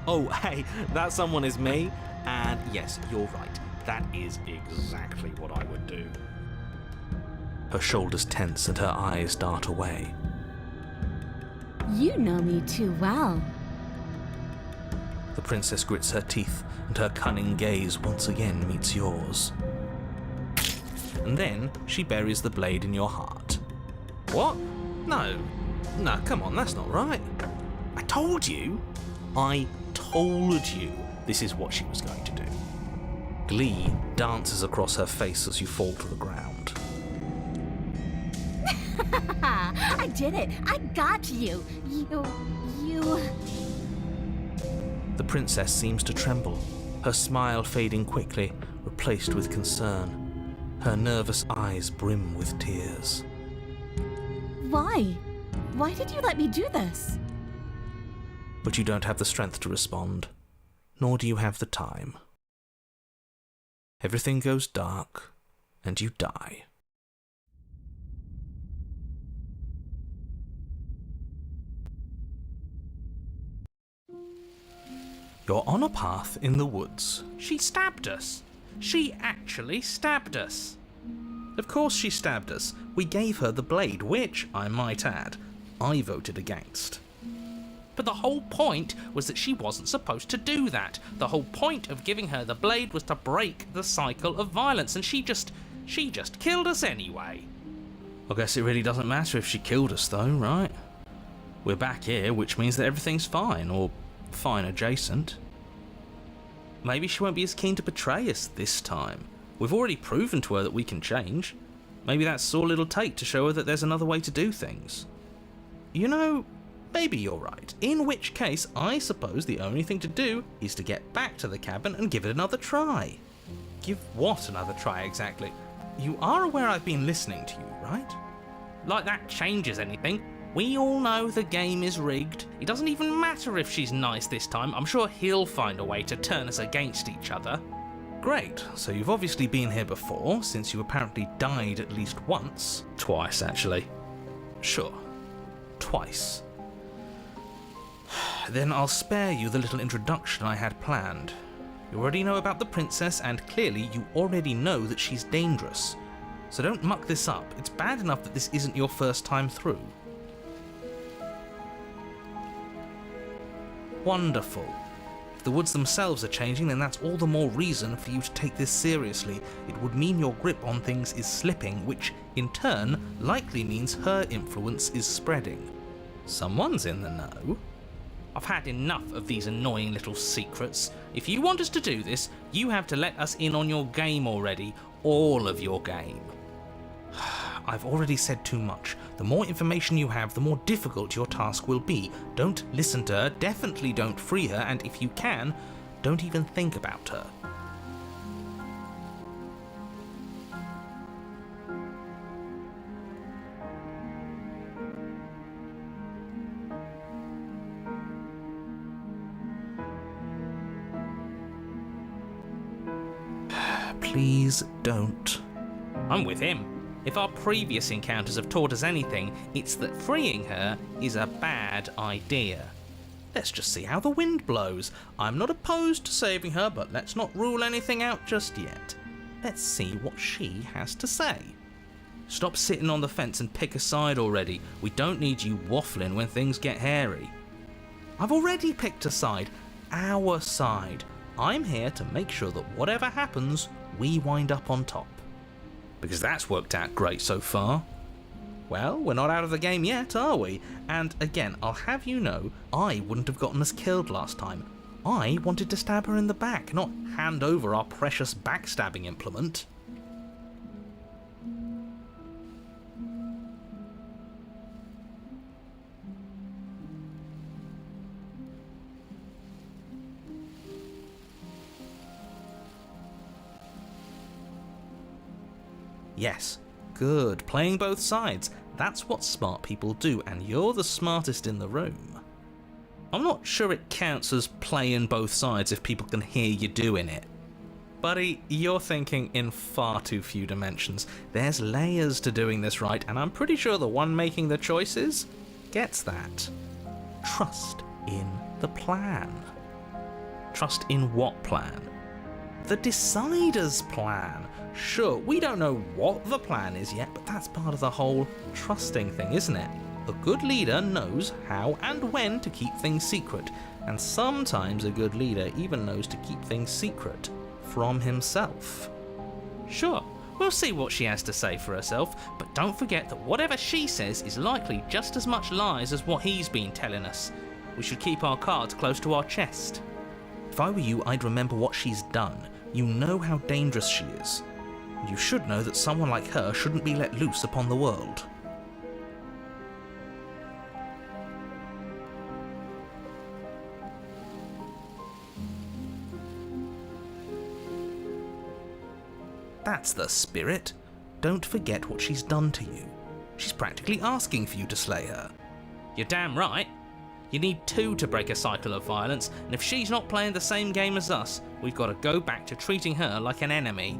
Oh, hey, that someone is me. And yes, you're right. That is exactly what I would do. Her shoulders tense and her eyes dart away. You know me too well. The princess grits her teeth and her cunning gaze once again meets yours. And then she buries the blade in your heart. What? No, come on, that's not right. I told you this is what she was going to do. Glee dances across her face as you fall to the ground. I did it! I got you! You... The princess seems to tremble, her smile fading quickly, replaced with concern. Her nervous eyes brim with tears. Why? Why did you let me do this? But you don't have the strength to respond, nor do you have the time. Everything goes dark, and you die. You're on a path in the woods. She stabbed us. She actually stabbed us. Of course she stabbed us. We gave her the blade, which, I might add, I voted against. But the whole point was that she wasn't supposed to do that. The whole point of giving her the blade was to break the cycle of violence, and she just killed us anyway. I guess it really doesn't matter if she killed us though, right? We're back here, which means that everything's fine, or fine adjacent. Maybe she won't be as keen to betray us this time. We've already proven to her that we can change. Maybe that's all it'll take to show her that there's another way to do things. You know, maybe you're right, in which case I suppose the only thing to do is to get back to the cabin and give it another try. Give what another try exactly? You are aware I've been listening to you, right? Like that changes anything. We all know the game is rigged. It doesn't even matter if she's nice this time. I'm sure he'll find a way to turn us against each other. Great, so you've obviously been here before, since you apparently died at least once. Twice, actually. Sure. Twice. Then I'll spare you the little introduction I had planned. You already know about the princess, and clearly you already know that she's dangerous. So don't muck this up. It's bad enough that this isn't your first time through. Wonderful. If the woods themselves are changing, then that's all the more reason for you to take this seriously. It would mean your grip on things is slipping, which, in turn, likely means her influence is spreading. Someone's in the know. I've had enough of these annoying little secrets. If you want us to do this, you have to let us in on your game already. All of your game. I've already said too much. The more information you have, the more difficult your task will be. Don't listen to her, definitely don't free her, and if you can, don't even think about her. Please don't. I'm with him. If our previous encounters have taught us anything, it's that freeing her is a bad idea. Let's just see how the wind blows. I'm not opposed to saving her, but let's not rule anything out just yet. Let's see what she has to say. Stop sitting on the fence and pick a side already. We don't need you waffling when things get hairy. I've already picked a side. Our side. I'm here to make sure that whatever happens, we wind up on top. Because that's worked out great so far. Well, we're not out of the game yet, are we? And again, I'll have you know, I wouldn't have gotten us killed last time. I wanted to stab her in the back, not hand over our precious backstabbing implement. Yes, good, playing both sides. That's what smart people do, and you're the smartest in the room. I'm not sure it counts as playing both sides if people can hear you doing it. Buddy, you're thinking in far too few dimensions. There's layers to doing this right, and I'm pretty sure the one making the choices gets that. Trust in the plan. Trust in what plan? The Decider's plan. Sure, we don't know what the plan is yet, but that's part of the whole trusting thing, isn't it? A good leader knows how and when to keep things secret, and sometimes a good leader even knows to keep things secret from himself. Sure, we'll see what she has to say for herself, but don't forget that whatever she says is likely just as much lies as what he's been telling us. We should keep our cards close to our chest. If I were you, I'd remember what she's done. You know how dangerous she is. And you should know that someone like her shouldn't be let loose upon the world. That's the spirit. Don't forget what she's done to you. She's practically asking for you to slay her. You're damn right. You need two to break a cycle of violence, and if she's not playing the same game as us, we've got to go back to treating her like an enemy.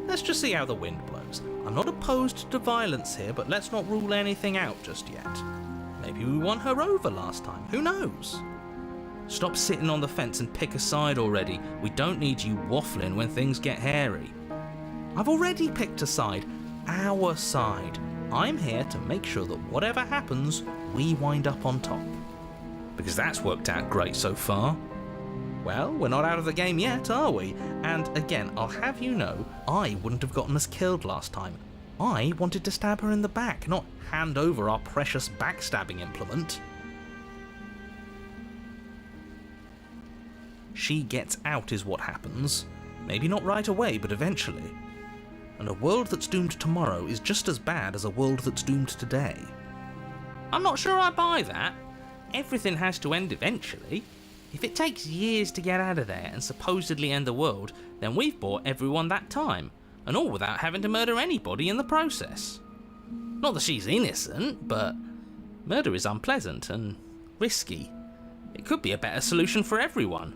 Let's just see how the wind blows. I'm not opposed to violence here, but let's not rule anything out just yet. Maybe we won her over last time, who knows? Stop sitting on the fence and pick a side already. We don't need you waffling when things get hairy. I've already picked a side, our side. I'm here to make sure that whatever happens, we wind up on top. Because that's worked out great so far. Well, we're not out of the game yet, are we? And again, I'll have you know, I wouldn't have gotten us killed last time. I wanted to stab her in the back, not hand over our precious backstabbing implement. She gets out is what happens. Maybe not right away, but eventually. And a world that's doomed tomorrow is just as bad as a world that's doomed today. I'm not sure I buy that. Everything has to end eventually. If it takes years to get out of there and supposedly end the world, then we've bought everyone that time, and all without having to murder anybody in the process. Not that she's innocent, but murder is unpleasant and risky. It could be a better solution for everyone.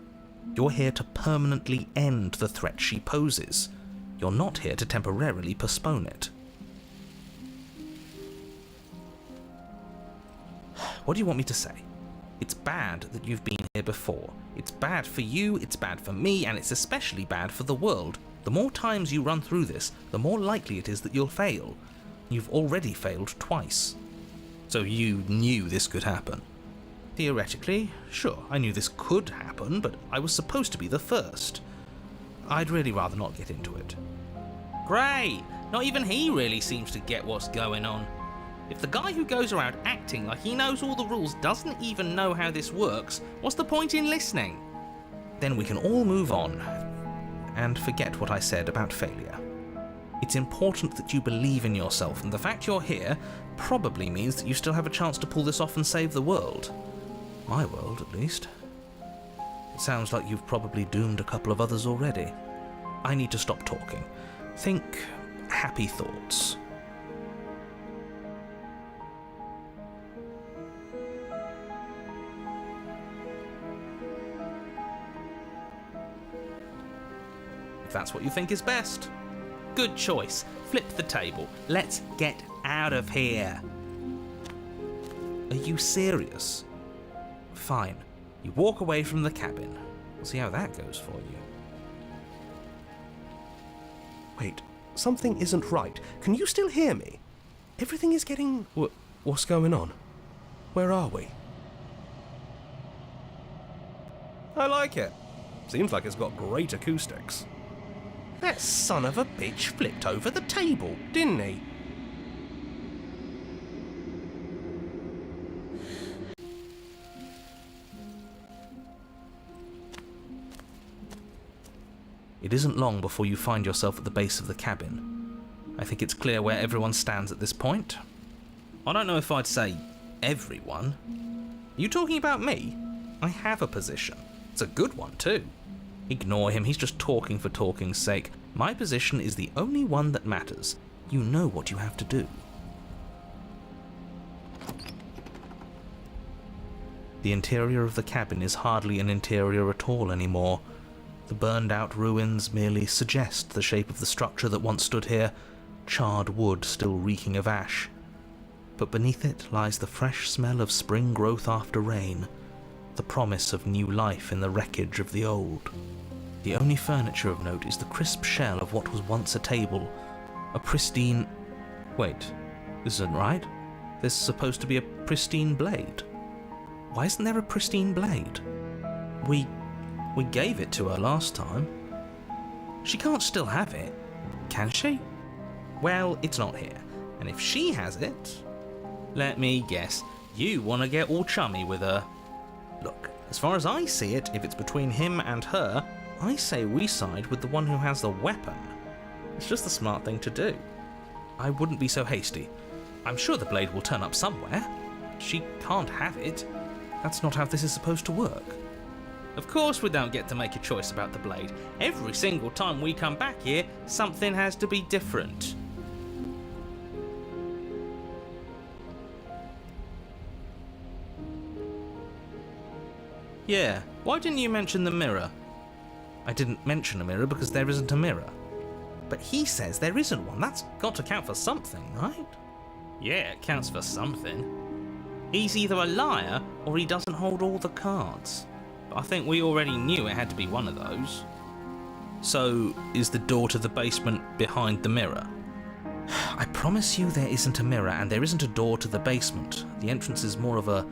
You're here to permanently end the threat she poses. You're not here to temporarily postpone it. What do you want me to say? It's bad that you've been here before. It's bad for you, it's bad for me, and it's especially bad for the world. The more times you run through this, the more likely it is that you'll fail. You've already failed twice. So you knew this could happen. Theoretically, sure, I knew this could happen, but I was supposed to be the first. I'd really rather not get into it. Great! Not even he really seems to get what's going on. If the guy who goes around acting like he knows all the rules doesn't even know how this works, what's the point in listening? Then we can all move on and forget what I said about failure. It's important that you believe in yourself, and the fact you're here probably means that you still have a chance to pull this off and save the world. My world, at least. It sounds like you've probably doomed a couple of others already. I need to stop talking. Think happy thoughts. If that's what you think is best. Good choice. Flip the table. Let's get out of here. Are you serious? Fine. You walk away from the cabin. We'll see how that goes for you. Wait, something isn't right. Can you still hear me? Everything is getting... What's going on? Where are we? I like it. Seems like it's got great acoustics. That son of a bitch flipped over the table, didn't he? It isn't long before you find yourself at the base of the cabin. I think it's clear where everyone stands at this point. I don't know if I'd say everyone. Are you talking about me? I have a position. It's a good one too. Ignore him, he's just talking for talking's sake. My position is the only one that matters. You know what you have to do. The interior of the cabin is hardly an interior at all anymore. The burned-out ruins merely suggest the shape of the structure that once stood here, charred wood still reeking of ash. But beneath it lies the fresh smell of spring growth after rain, the promise of new life in the wreckage of the old. The only furniture of note is the crisp shell of what was once a table, a pristine... Wait, this isn't right. There's supposed to be a pristine blade. Why isn't there a pristine blade? We gave it to her last time. She can't still have it, can she? Well, it's not here, and if she has it... Let me guess, you want to get all chummy with her. Look, as far as I see it, if it's between him and her, I say we side with the one who has the weapon. It's just the smart thing to do. I wouldn't be so hasty. I'm sure the blade will turn up somewhere. She can't have it. That's not how this is supposed to work. Of course we don't get to make a choice about the blade. Every single time we come back here, something has to be different. Yeah, why didn't you mention the mirror? I didn't mention a mirror because there isn't a mirror. But he says there isn't one. That's got to count for something, right? Yeah, it counts for something. He's either a liar or he doesn't hold all the cards. But I think we already knew it had to be one of those. So, is the door to the basement behind the mirror? I promise you there isn't a mirror and there isn't a door to the basement. The entrance is more of a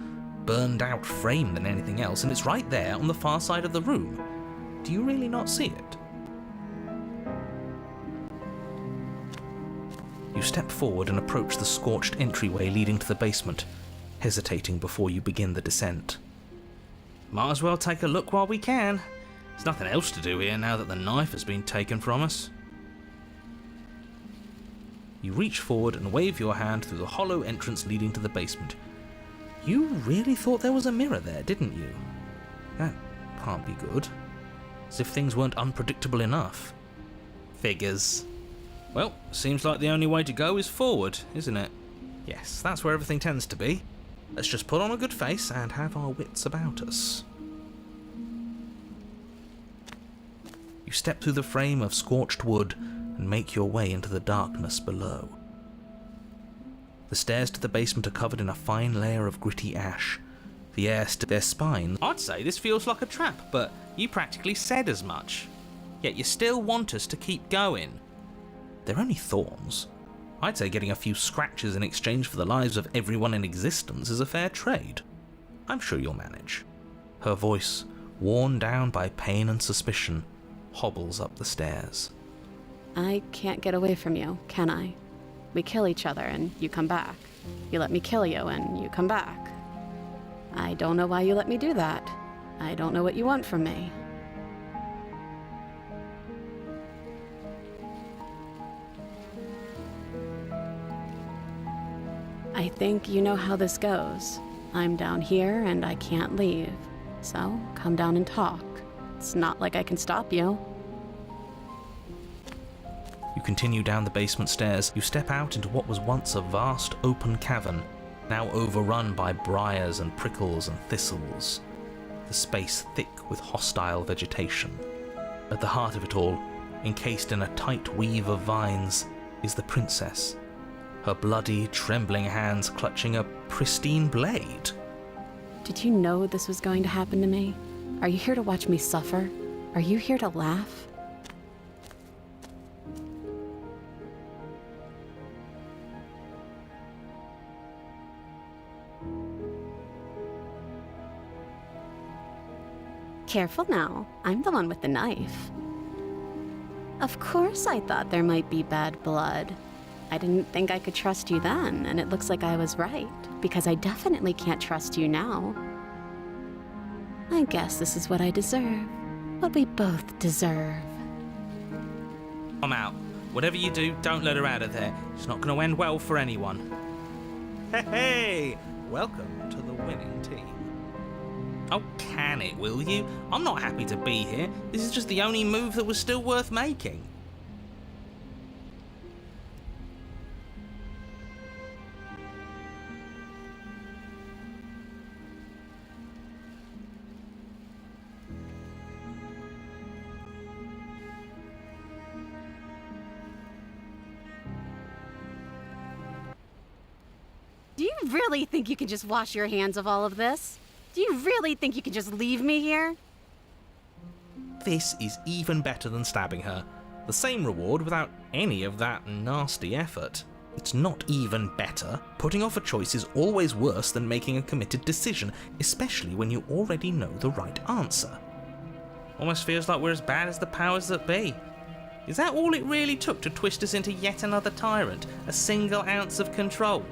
burned out frame than anything else, and it's right there on the far side of the room. Do you really not see it? You step forward and approach the scorched entryway leading to the basement, hesitating before you begin the descent. Might as well take a look while we can. There's nothing else to do here now that the knife has been taken from us. You reach forward and wave your hand through the hollow entrance leading to the basement. You really thought there was a mirror there, didn't you? That can't be good. As if things weren't unpredictable enough. Figures. Well, seems like the only way to go is forward, isn't it? Yes, that's where everything tends to be. Let's just put on a good face and have our wits about us. You step through the frame of scorched wood and make your way into the darkness below. The stairs to the basement are covered in a fine layer of gritty ash. The air their spines. I'd say this feels like a trap, but you practically said as much. Yet you still want us to keep going. They're only thorns. I'd say getting a few scratches in exchange for the lives of everyone in existence is a fair trade. I'm sure you'll manage. Her voice, worn down by pain and suspicion, hobbles up the stairs. I can't get away from you, can I? We kill each other and you come back. You let me kill you and you come back. I don't know why you let me do that. I don't know what you want from me. I think you know how this goes. I'm down here and I can't leave. So come down and talk. It's not like I can stop you. You continue down the basement stairs. You step out into what was once a vast open cavern, now overrun by briars and prickles and thistles, the space thick with hostile vegetation. At the heart of it all, encased in a tight weave of vines, is the princess, her bloody, trembling hands clutching a pristine blade. Did you know this was going to happen to me? Are you here to watch me suffer? Are you here to laugh? Careful now, I'm the one with the knife. Of course I thought there might be bad blood. I didn't think I could trust you then, and it looks like I was right, because I definitely can't trust you now. I guess this is what I deserve. What we both deserve. I'm out. Whatever you do, don't let her out of there. It's not going to end well for anyone. Hey! Welcome to the winning team. Oh, can it, will you? I'm not happy to be here. This is just the only move that was still worth making. Do you really think you can just wash your hands of all of this? Do you really think you can just leave me here? This is even better than stabbing her. The same reward without any of that nasty effort. It's not even better. Putting off a choice is always worse than making a committed decision, especially when you already know the right answer. Almost feels like we're as bad as the powers that be. Is that all it really took to twist us into yet another tyrant? A single ounce of control?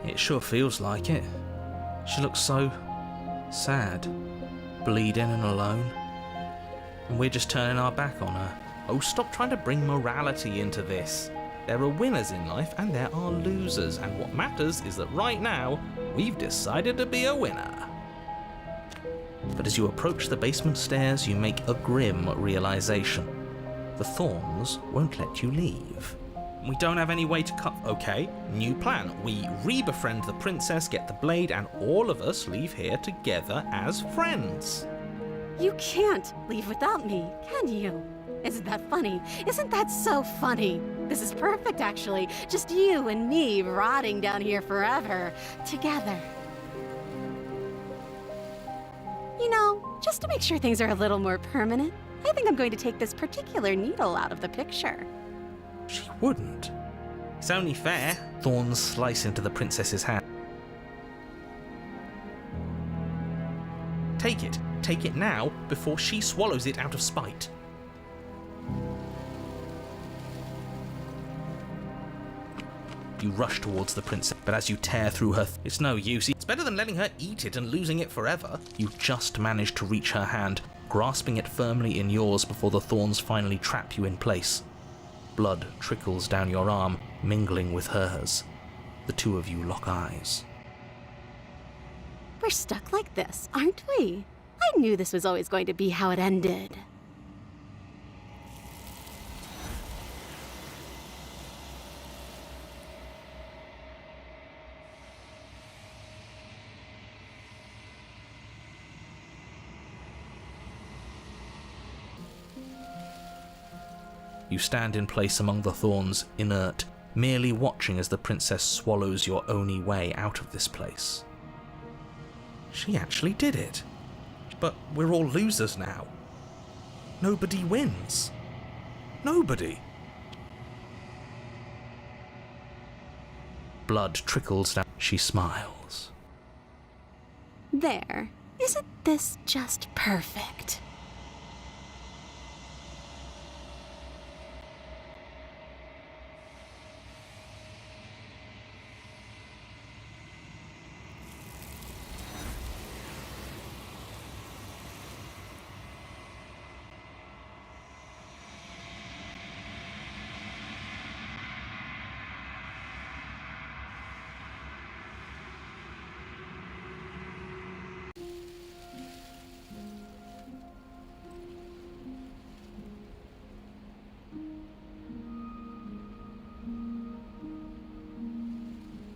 It sure feels like it. She looks so sad, bleeding and alone. And we're just turning our back on her. Oh, stop trying to bring morality into this. There are winners in life and there are losers, and what matters is that right now, we've decided to be a winner. But as you approach the basement stairs, you make a grim realization. The thorns won't let you leave. We don't have any way to cut. Okay, new plan. We re-befriend the princess, get the blade, and all of us leave here together as friends. You can't leave without me, can you? Isn't that funny? Isn't that so funny? This is perfect, actually. Just you and me rotting down here forever, together. You know, just to make sure things are a little more permanent, I think I'm going to take this particular needle out of the picture. She wouldn't. It's only fair. Thorns slice into the princess's hand. Take it. Take it now, before she swallows it out of spite. You rush towards the princess, but as you tear through her, it's no use. It's better than letting her eat it and losing it forever. You just manage to reach her hand, grasping it firmly in yours before the thorns finally trap you in place. Blood trickles down your arm, mingling with hers. The two of you lock eyes. We're stuck like this, aren't we? I knew this was always going to be how it ended. You stand in place among the thorns, inert, merely watching as the princess swallows your only way out of this place. She actually did it. But we're all losers now. Nobody wins. Nobody. Blood trickles down. She smiles. There. Isn't this just perfect?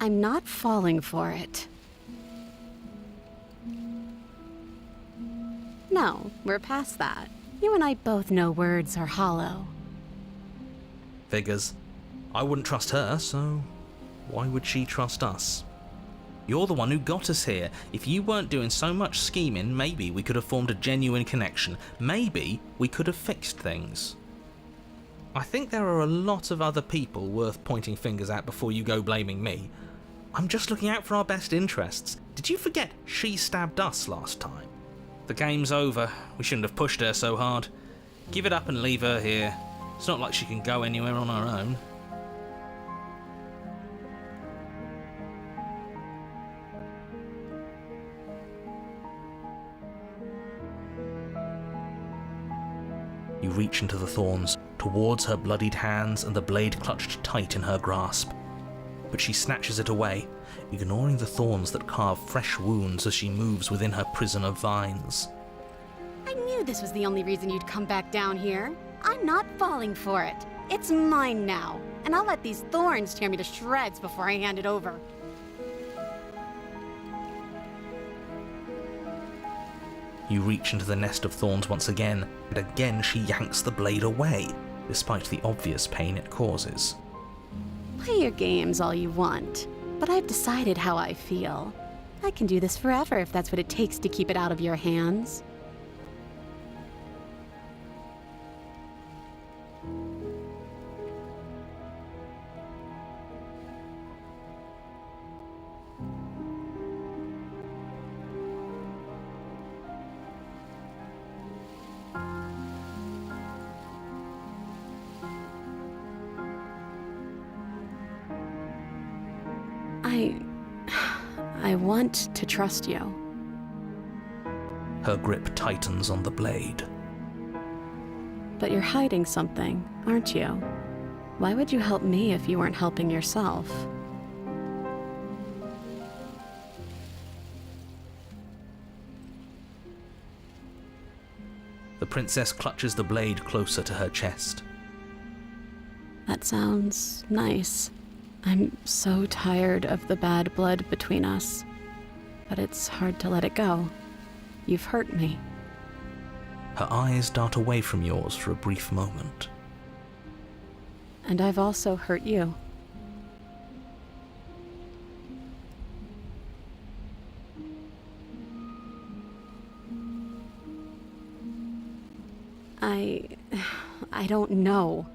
I'm not falling for it. No, we're past that. You and I both know words are hollow. Figures. I wouldn't trust her, so why would she trust us? You're the one who got us here. If you weren't doing so much scheming, maybe we could have formed a genuine connection. Maybe we could have fixed things. I think there are a lot of other people worth pointing fingers at before you go blaming me. I'm just looking out for our best interests. Did you forget she stabbed us last time? The game's over. We shouldn't have pushed her so hard. Give it up and leave her here. It's not like she can go anywhere on her own. You reach into the thorns, towards her bloodied hands and the blade clutched tight in her grasp. But she snatches it away, ignoring the thorns that carve fresh wounds as she moves within her prison of vines. I knew this was the only reason you'd come back down here. I'm not falling for it. It's mine now, and I'll let these thorns tear me to shreds before I hand it over. You reach into the nest of thorns once again, and again she yanks the blade away, despite the obvious pain it causes. Play your games all you want, but I've decided how I feel. I can do this forever if that's what it takes to keep it out of your hands. I want to trust you. Her grip tightens on the blade. But you're hiding something, aren't you? Why would you help me if you weren't helping yourself? The princess clutches the blade closer to her chest. That sounds nice. I'm so tired of the bad blood between us. But it's hard to let it go. You've hurt me. Her eyes dart away from yours for a brief moment. And I've also hurt you. I don't know.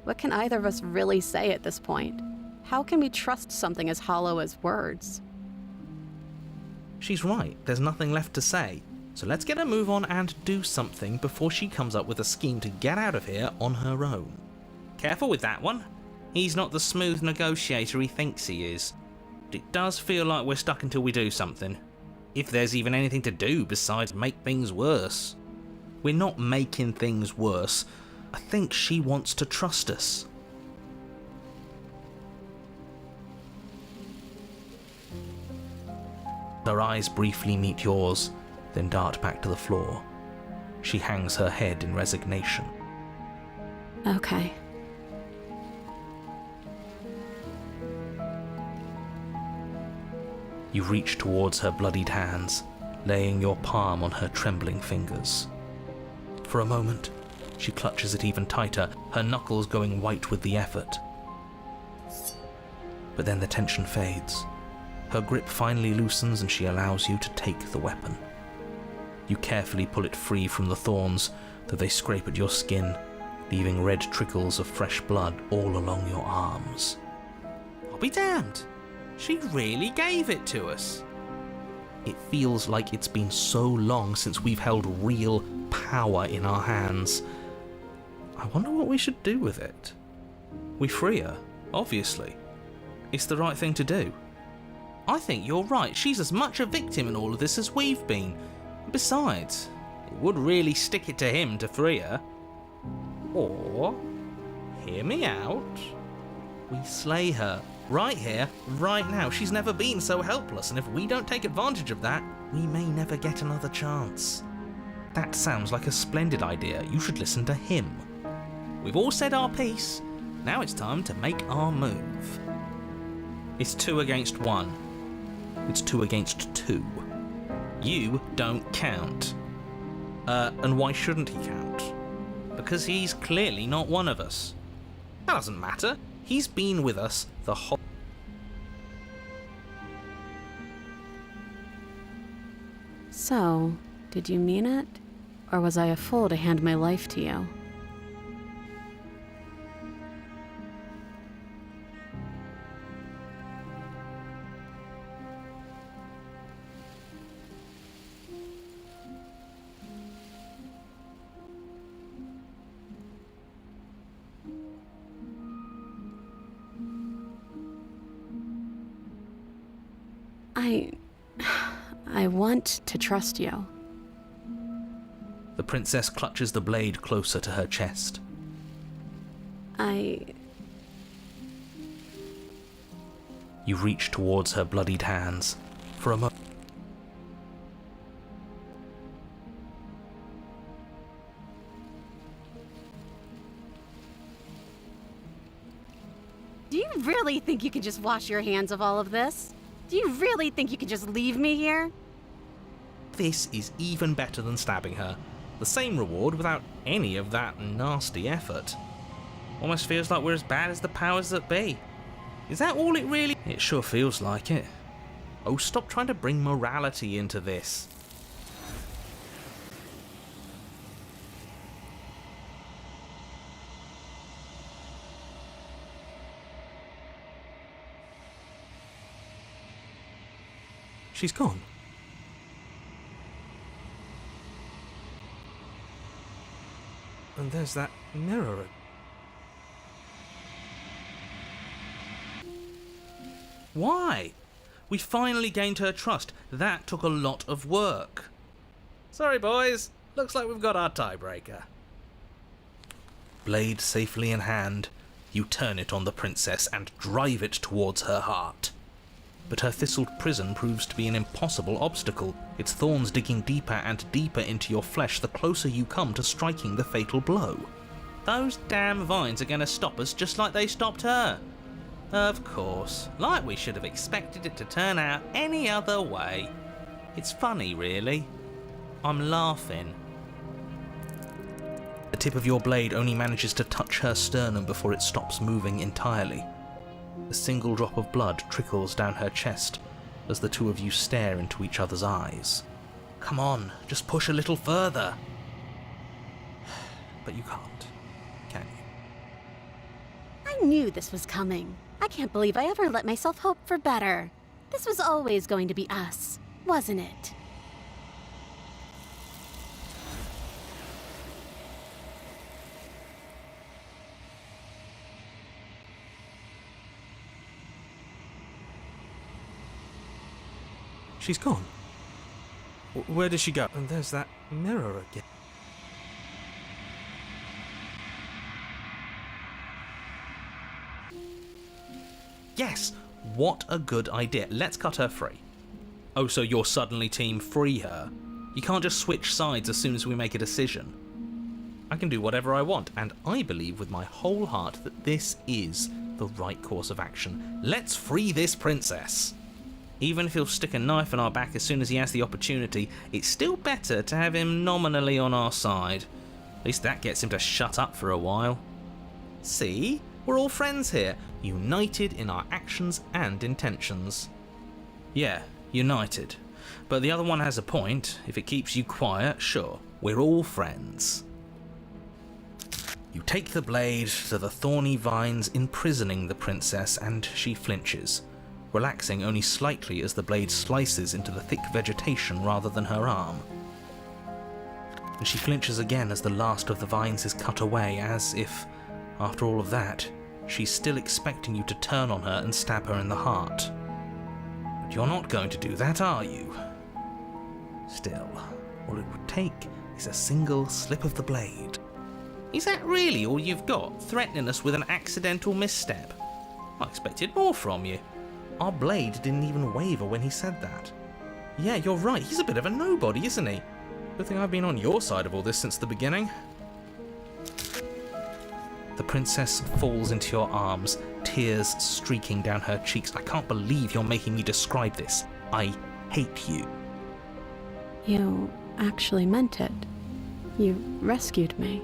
What can either of us really say at this point? How can we trust something as hollow as words? She's right, there's nothing left to say. So let's get a move on and do something before she comes up with a scheme to get out of here on her own. Careful with that one. He's not the smooth negotiator he thinks he is. But it does feel like we're stuck until we do something. If there's even anything to do besides make things worse. We're not making things worse. I think she wants to trust us. Her eyes briefly meet yours, then dart back to the floor. She hangs her head in resignation. Okay. You reach towards her bloodied hands, laying your palm on her trembling fingers. For a moment, she clutches it even tighter, her knuckles going white with the effort. But then the tension fades. Her grip finally loosens and she allows you to take the weapon. You carefully pull it free from the thorns, though they scrape at your skin, leaving red trickles of fresh blood all along your arms. I'll be damned! She really gave it to us! It feels like it's been so long since we've held real power in our hands. I wonder what we should do with it. We free her, obviously. It's the right thing to do. I think you're right. She's as much a victim in all of this as we've been. Besides, it would really stick it to him to free her. Or, hear me out, we slay her. Right here, right now. She's never been so helpless, and if we don't take advantage of that, we may never get another chance. That sounds like a splendid idea. You should listen to him. We've all said our piece. Now it's time to make our move. It's 2 against 1. It's 2 against 2. You don't count. And why shouldn't he count? Because he's clearly not one of us. That doesn't matter. He's been with us the whole... So, did you mean it? Or was I a fool to hand my life to you? I want to trust you. The princess clutches the blade closer to her chest. You reach towards her bloodied hands. For a moment. Do you really think you can just wash your hands of all of this? Do you really think you can just leave me here? This is even better than stabbing her. The same reward without any of that nasty effort. Almost feels like we're as bad as the powers that be. Is that all it really... It sure feels like it. Oh, stop trying to bring morality into this. She's gone. And there's that mirror. Why? We finally gained her trust. That took a lot of work. Sorry, boys. Looks like we've got our tiebreaker. Blade safely in hand, you turn it on the princess and drive it towards her heart. But her thistled prison proves to be an impossible obstacle, its thorns digging deeper and deeper into your flesh the closer you come to striking the fatal blow. Those damn vines are going to stop us just like they stopped her. Of course, like we should have expected it to turn out any other way. It's funny, really. I'm laughing. The tip of your blade only manages to touch her sternum before it stops moving entirely. A single drop of blood trickles down her chest as the two of you stare into each other's eyes. Come on, just push a little further. But you can't, can you? I knew this was coming. I can't believe I ever let myself hope for better. This was always going to be us, wasn't it? She's gone. Where did she go? And there's that mirror again. Yes! What a good idea. Let's cut her free. Oh, so you're suddenly team free her? You can't just switch sides as soon as we make a decision. I can do whatever I want, and I believe with my whole heart that this is the right course of action. Let's free this princess! Even if he'll stick a knife in our back as soon as he has the opportunity, it's still better to have him nominally on our side. At least that gets him to shut up for a while. See? We're all friends here, united in our actions and intentions. Yeah, united. But the other one has a point. If it keeps you quiet, sure, we're all friends. You take the blade to the thorny vines imprisoning the princess, and she flinches, relaxing only slightly as the blade slices into the thick vegetation rather than her arm. And she flinches again as the last of the vines is cut away, as if, after all of that, she's still expecting you to turn on her and stab her in the heart. But you're not going to do that, are you? Still, all it would take is a single slip of the blade. Is that really all you've got, threatening us with an accidental misstep? I expected more from you. Our blade didn't even waver when he said that. Yeah, you're right, he's a bit of a nobody, isn't he? Good thing I've been on your side of all this since the beginning. The princess falls into your arms, tears streaking down her cheeks. I can't believe you're making me describe this. I hate you. You actually meant it. You rescued me.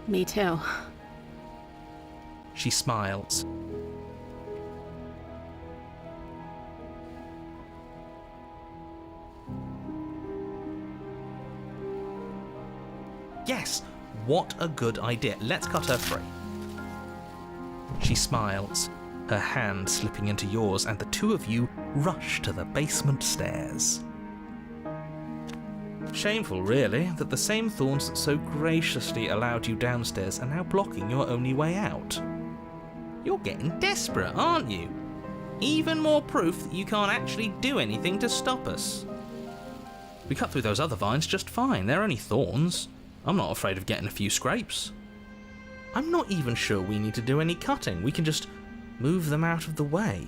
Me too. She smiles. Yes, what a good idea. Let's cut her free. She smiles, her hand slipping into yours, and the two of you rush to the basement stairs. Shameful, really, that the same thorns that so graciously allowed you downstairs are now blocking your only way out. You're getting desperate, aren't you? Even more proof that you can't actually do anything to stop us. We cut through those other vines just fine. They're only thorns. I'm not afraid of getting a few scrapes. I'm not even sure we need to do any cutting. We can just move them out of the way.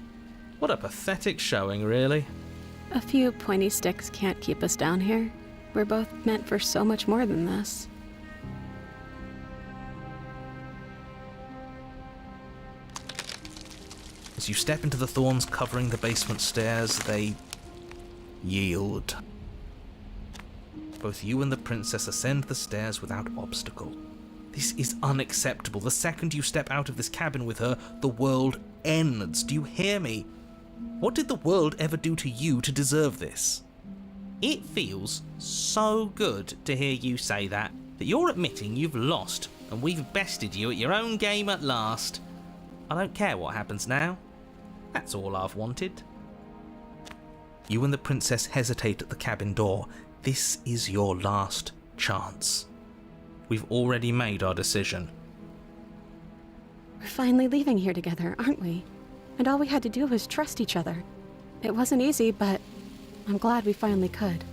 What a pathetic showing, really. A few pointy sticks can't keep us down here. We're both meant for so much more than this. As you step into the thorns covering the basement stairs, they yield. Both you and the princess ascend the stairs without obstacle. This is unacceptable. The second you step out of this cabin with her, the world ends. Do you hear me? What did the world ever do to you to deserve this? It feels so good to hear you say that you're admitting you've lost and we've bested you at your own game at last. I don't care what happens now. That's all I've wanted. You and the princess hesitate at the cabin door. This is your last chance. We've already made our decision. We're finally leaving here together, aren't we? And all we had to do was trust each other. It wasn't easy, but I'm glad we finally could.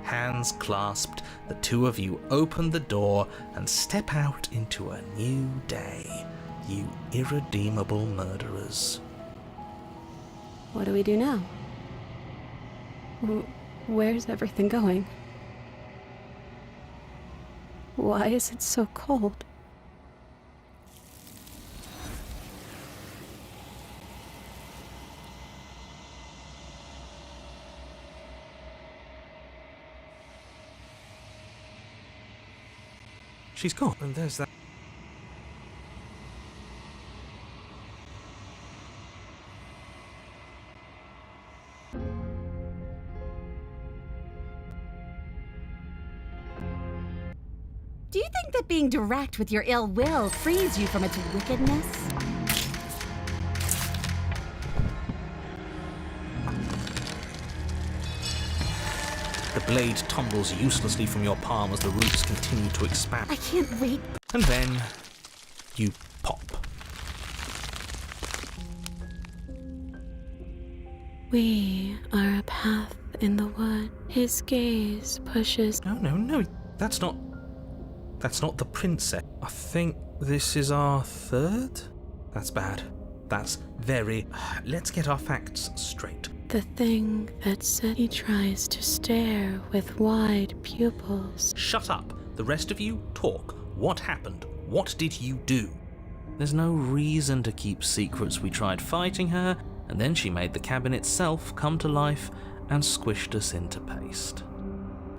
Hands clasped, the two of you open the door and step out into a new day, you irredeemable murderers. What do we do now? Where's everything going? Why is it so cold? She's gone, and there's that. Do you think that being direct with your ill will frees you from its wickedness? The blade tumbles uselessly from your palm as the roots continue to expand. I can't wait. And then you pop. We are a path in the wood. His gaze pushes. No. That's not the princess. I think this is our third? That's bad. That's very... Let's get our facts straight. The thing that said he tries to stare with wide pupils. Shut up. The rest of you, talk. What happened? What did you do? There's no reason to keep secrets. We tried fighting her, and then she made the cabin itself come to life and squished us into paste.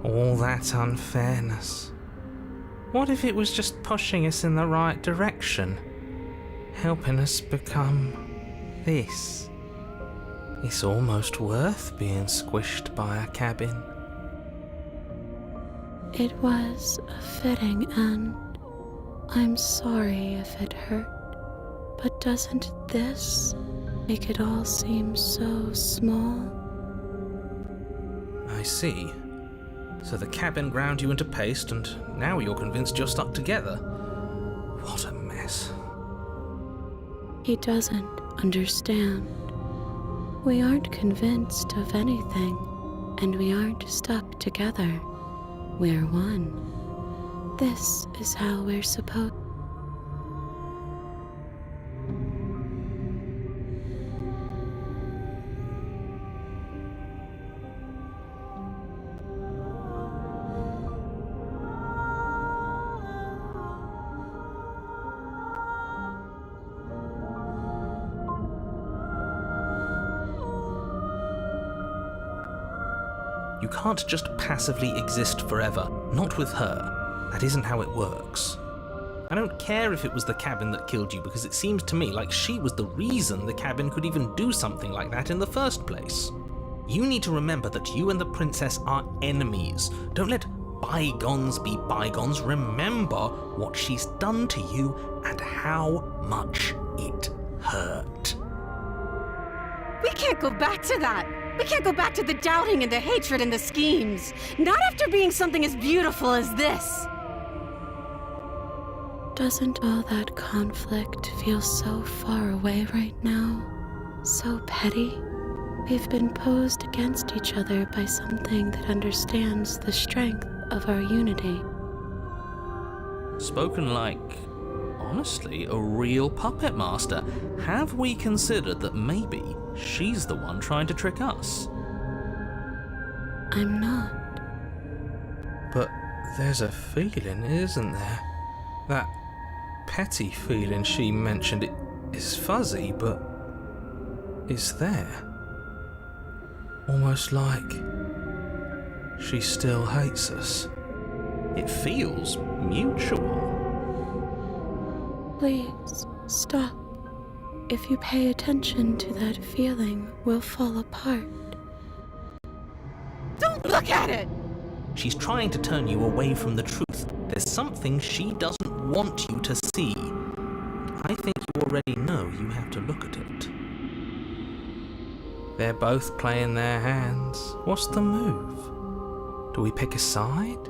All that unfairness. What if it was just pushing us in the right direction? Helping us become this? It's almost worth being squished by a cabin. It was a fitting end. I'm sorry if it hurt, but doesn't this make it all seem so small? I see. So the cabin ground you into paste, and now you're convinced you're stuck together. What a mess. He doesn't understand. We aren't convinced of anything, and we aren't stuck together. We're one. This is how we're supposed. You can't just passively exist forever. Not with her. That isn't how it works. I don't care if it was the cabin that killed you, because it seems to me like she was the reason the cabin could even do something like that in the first place. You need to remember that you and the princess are enemies. Don't let bygones be bygones. Remember what she's done to you and how much it hurt. We can't go back to that! We can't go back to the doubting and the hatred and the schemes. Not after being something as beautiful as this. Doesn't all that conflict feel so far away right now? So petty? We've been posed against each other by something that understands the strength of our unity. Spoken like, honestly, a real puppet master. Have we considered that maybe she's the one trying to trick us? I'm not. But there's a feeling, isn't there? That petty feeling she mentioned, it is fuzzy, but it's there. Almost like She still hates us. It feels mutual. Please, stop. If you pay attention to that feeling, we'll fall apart. Don't look at it! She's trying to turn you away from the truth. There's something she doesn't want you to see. I think you already know you have to look at it. They're both playing their hands. What's the move? Do we pick a side?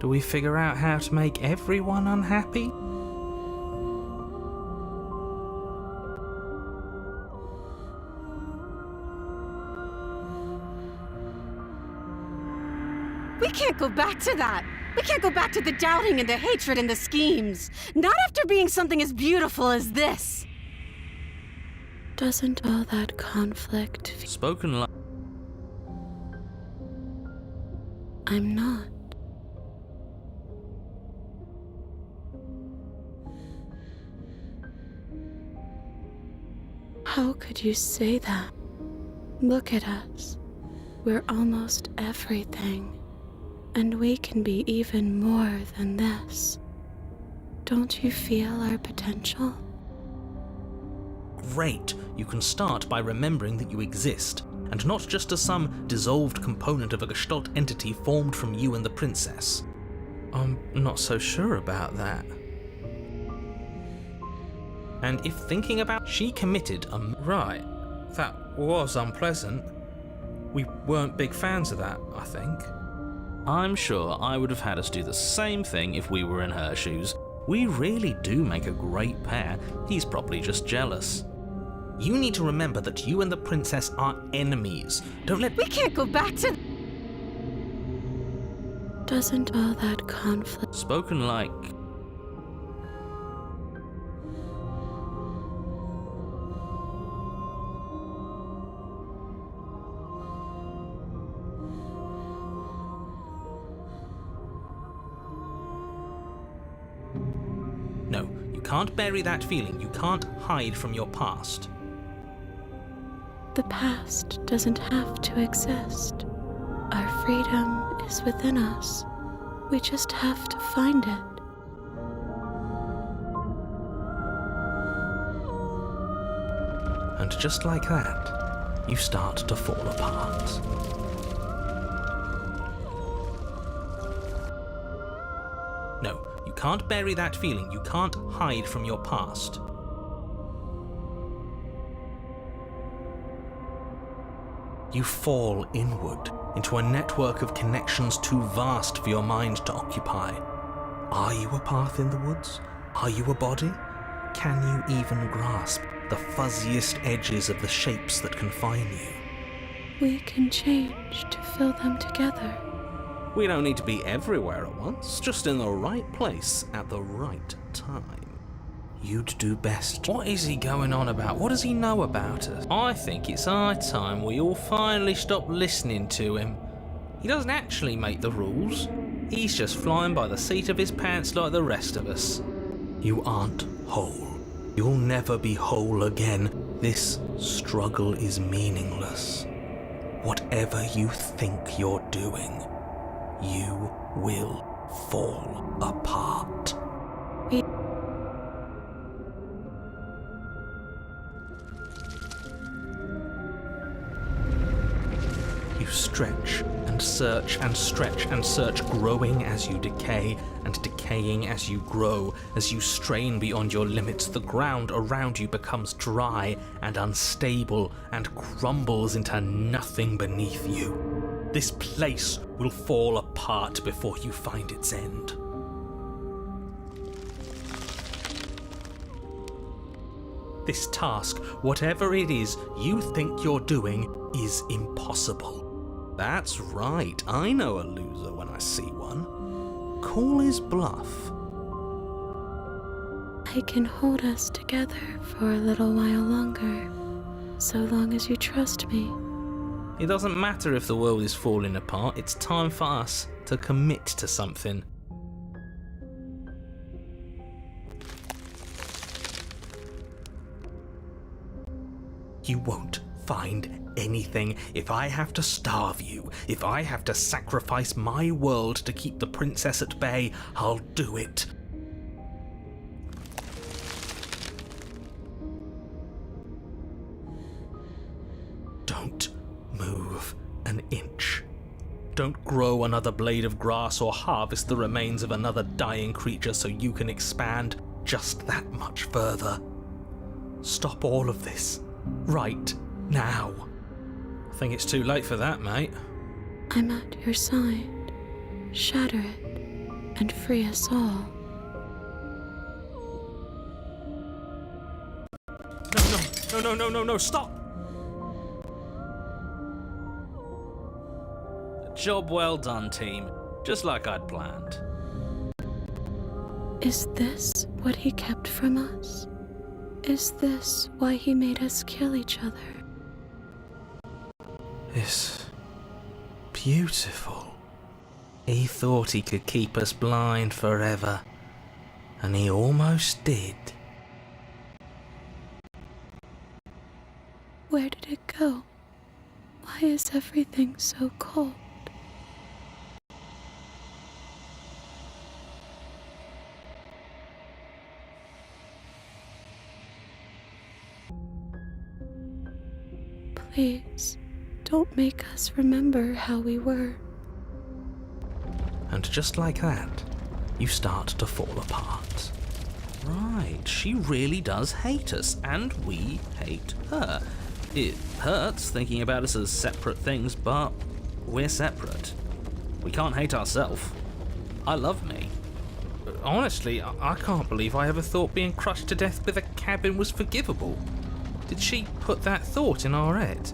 Do we figure out how to make everyone unhappy? We can't go back to that. We can't go back to the doubting and the hatred and the schemes. Not after being something as beautiful as this. Doesn't all that conflict Spoken like... I'm not. How could you say that? Look at us. We're almost everything. And we can be even more than this. Don't you feel our potential? Great! You can start by remembering that you exist, and not just as some dissolved component of a Gestalt entity formed from you and the princess. I'm not so sure about that. And if thinking about... She committed a... Right, that was unpleasant. We weren't big fans of that, I think. I'm sure I would have had us do the same thing if we were in her shoes. We really do make a great pair. He's probably just jealous. You need to remember that you and the princess are enemies. Don't let... We can't go back to... Doesn't all that conflict... Spoken like... No, you can't bury that feeling. You can't hide from your past. The past doesn't have to exist. Our freedom is within us. We just have to find it. And just like that, you start to fall apart. No, you can't bury that feeling. You can't hide from your past. You fall inward into a network of connections too vast for your mind to occupy. Are you a path in the woods? Are you a body? Can you even grasp the fuzziest edges of the shapes that confine you? We can change to fill them together. We don't need to be everywhere at once, just in the right place at the right time. You'd do best. What is he going on about? What does he know about us? I think it's high time we all finally stop listening to him. He doesn't actually make the rules. He's just flying by the seat of his pants like the rest of us. You aren't whole. You'll never be whole again. This struggle is meaningless. Whatever you think you're doing, you will fall apart. You stretch and search and stretch and search, growing as you decay and decaying as you grow. As you strain beyond your limits, the ground around you becomes dry and unstable and crumbles into nothing beneath you. This place will fall apart before you find its end. This task, whatever it is you think you're doing, is impossible. That's right, I know a loser when I see one. Call his bluff. I can hold us together for a little while longer, so long as you trust me. It doesn't matter if the world is falling apart, it's time for us to commit to something. You won't find anything, if I have to starve you, if I have to sacrifice my world to keep the princess at bay, I'll do it. Don't move an inch. Don't grow another blade of grass or harvest the remains of another dying creature so you can expand just that much further. Stop all of this. Right now. I think it's too late for that, mate. I'm at your side. Shatter it and free us all. No, stop! Job well done, team. Just like I'd planned. Is this what he kept from us? Is this why he made us kill each other? It's beautiful. He thought he could keep us blind forever, and he almost did. Where did it go? Why is everything so cold? Please, don't make us remember how we were. And just like that, you start to fall apart. Right, she really does hate us, and we hate her. It hurts thinking about us as separate things, but we're separate. We can't hate ourselves. I love me. Honestly, I can't believe I ever thought being crushed to death with a cabin was forgivable. Did she put that thought in our head?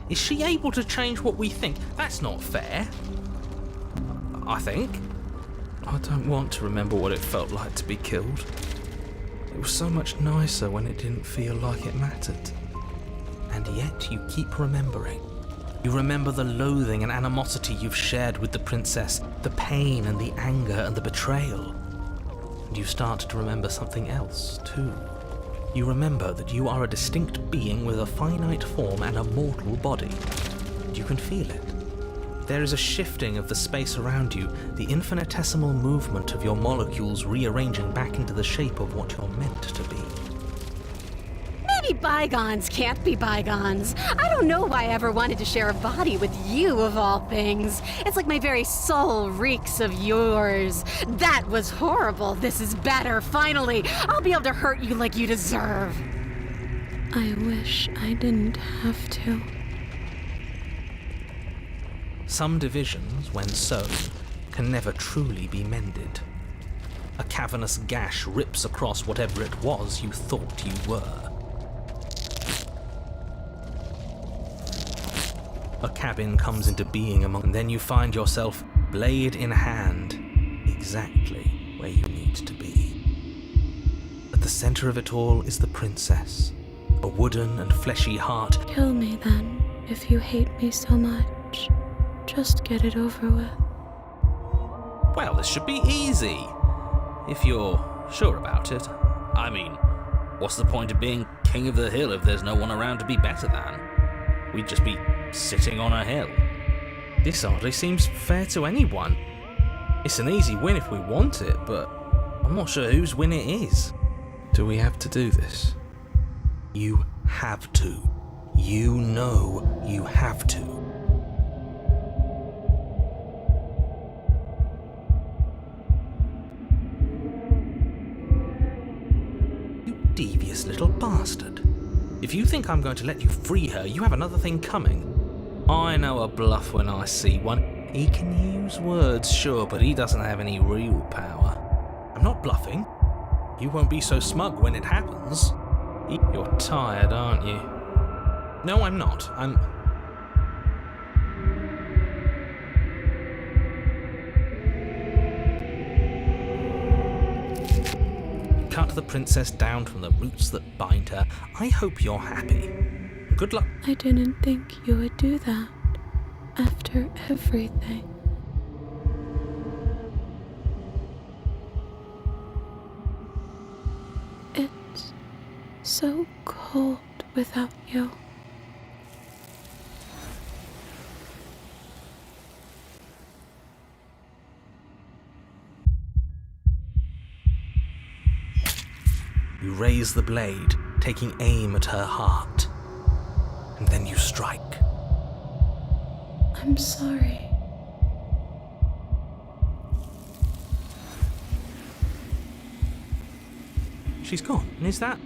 Is she able to change what we think? That's not fair. I think. I don't want to remember what it felt like to be killed. It was so much nicer when it didn't feel like it mattered. And yet you keep remembering. You remember the loathing and animosity you've shared with the princess, the pain and the anger and the betrayal. And you start to remember something else, too. You remember that you are a distinct being with a finite form and a mortal body. And you can feel it. There is a shifting of the space around you, the infinitesimal movement of your molecules rearranging back into the shape of what you're meant to be. Maybe bygones can't be bygones. I don't know why I ever wanted to share a body with you, of all things. It's like my very soul reeks of yours. That was horrible. This is better. Finally, I'll be able to hurt you like you deserve. I wish I didn't have to. Some divisions, when sown, can never truly be mended. A cavernous gash rips across whatever it was you thought you were. A cabin comes into being and then you find yourself, blade in hand, exactly where you need to be. At the center of it all is the princess, a wooden and fleshy heart. Kill me then, if you hate me so much. Just get it over with. Well, this should be easy, if you're sure about it. I mean, what's the point of being king of the hill if there's no one around to be better than? We'd just be sitting on a hill. This hardly seems fair to anyone. It's an easy win if we want it, but I'm not sure whose win it is. Do we have to do this? You have to. You know you have to. You devious little bastard. If you think I'm going to let you free her, you have another thing coming. I know a bluff when I see one. He can use words, sure, but he doesn't have any real power. I'm not bluffing. You won't be so smug when it happens. You're tired, aren't you? No, I'm not. I'm... Cut the princess down from the roots that bind her. I hope you're happy. Good luck. I didn't think you would do that after everything. It's so cold without you. You raise the blade, taking aim at her heart. And then you strike. I'm sorry. She's gone, and is that?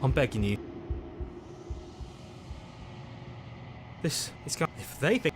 I'm begging you. This is gone. If they think